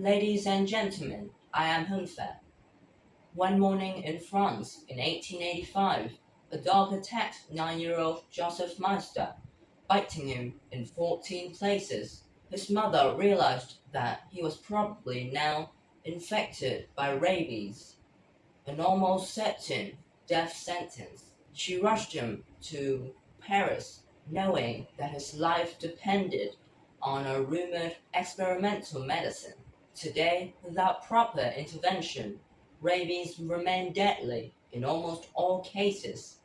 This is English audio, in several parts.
Ladies and gentlemen, I am Hunfa. One morning in France in 1885, a dog attacked 9-year-old Joseph Meister, biting him in 14 places. His mother realized that he was probably now infected by rabies, an almost certain death sentence. She rushed him to Paris, knowing that his life depended on a rumored experimental medicine. Today, without proper intervention, rabies remain deadly in almost all cases.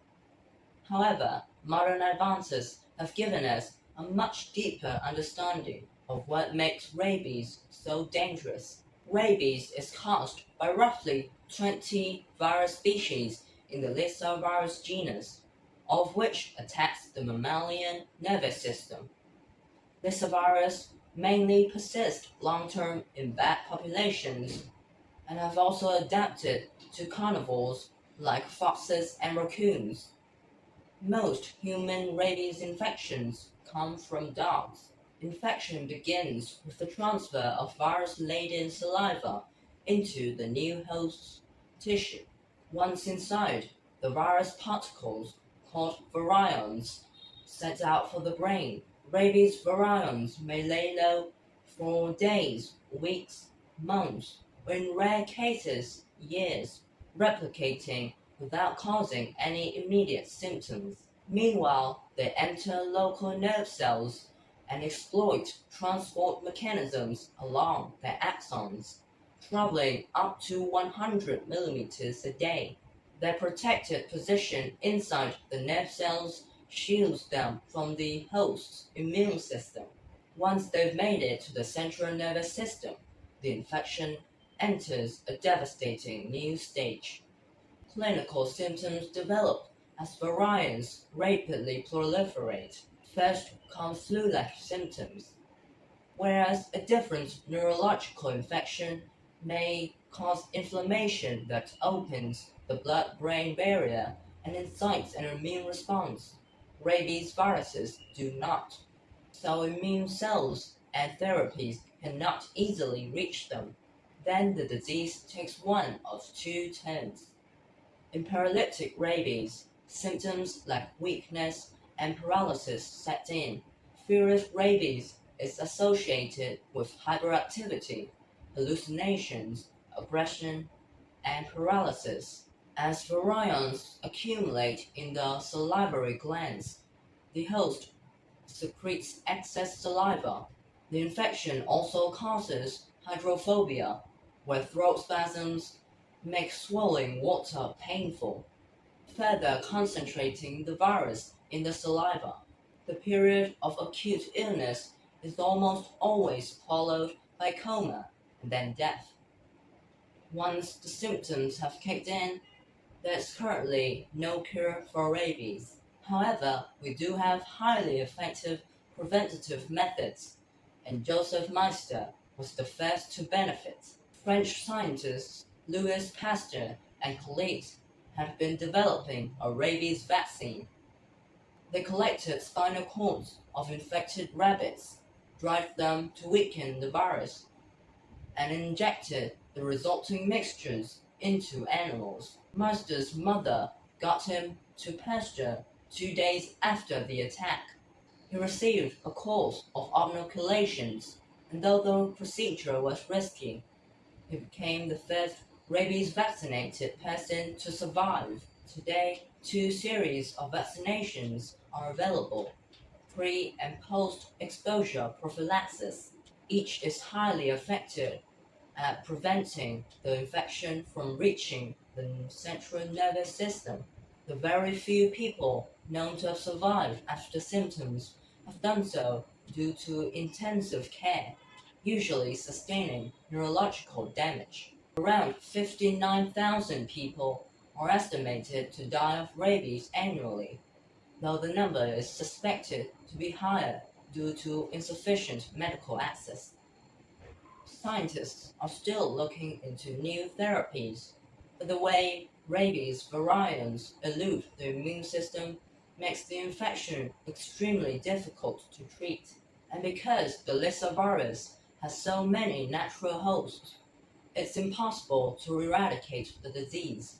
However, modern advances have given us a much deeper understanding of what makes rabies so dangerous. Rabies is caused by roughly 20 virus species in the Lissa virus genus, all of which attacks the mammalian nervous system. Lissa virus mainly persist long-term in bat populations and have also adapted to carnivores like foxes and raccoons. Most human rabies infections come from dogs. Infection begins with the transfer of virus-laden saliva into the new host's tissue. Once inside, the virus particles, called virions, set out for the brain. Rabies virions may lay low for days, weeks, months, or in rare cases, years, replicating without causing any immediate symptoms. Meanwhile, they enter local nerve cells and exploit transport mechanisms along their axons, traveling up to 100 millimeters a day. Their protected position inside the nerve cells shields them from the host's immune system. Once they've made it to the central nervous system, the infection enters a devastating new stage. Clinical symptoms develop as virions rapidly proliferate. First come flu-like symptoms, whereas a different neurological infection may cause inflammation that opens the blood-brain barrier and incites an immune response. Rabies viruses do not, so immune cells and therapies cannot easily reach them. Then the disease takes one of two turns. In paralytic rabies, symptoms like weakness and paralysis set in. Furious rabies is associated with hyperactivity, hallucinations, aggression, and paralysis. As virions accumulate in the salivary glands, the host secretes excess saliva. The infection also causes hydrophobia, where throat spasms make swallowing water painful, further concentrating the virus in the saliva. The period of acute illness is almost always followed by coma and then death. Once the symptoms have kicked in, there is currently no cure for rabies. However, we do have highly effective preventative methods, and Joseph Meister was the first to benefit. French scientists Louis Pasteur and colleagues have been developing a rabies vaccine. They collected spinal cords of infected rabbits, dried them to weaken the virus, and injected the resulting mixtures into animals. Meister's mother got him to pasture 2 days after the attack. He received a course of inoculations, and though the procedure was risky, he became the first rabies vaccinated person to survive. Today, 2 series of vaccinations are available: pre and post exposure prophylaxis. Each is highly effective at preventing the infection from reaching the central nervous system. The very few people known to have survived after symptoms have done so due to intensive care, usually sustaining neurological damage. Around 59,000 people are estimated to die of rabies annually, though the number is suspected to be higher due to insufficient medical access. Scientists are still looking into new therapies, but the way rabies virions elude the immune system makes the infection extremely difficult to treat. And because the Lissa virus has so many natural hosts, it's impossible to eradicate the disease.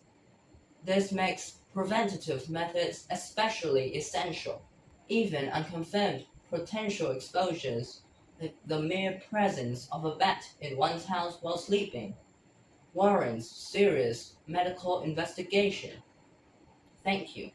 This makes preventative methods especially essential. Even unconfirmed potential exposures, like the mere presence of a bat in one's house while sleeping, warrants serious medical investigation. Thank you.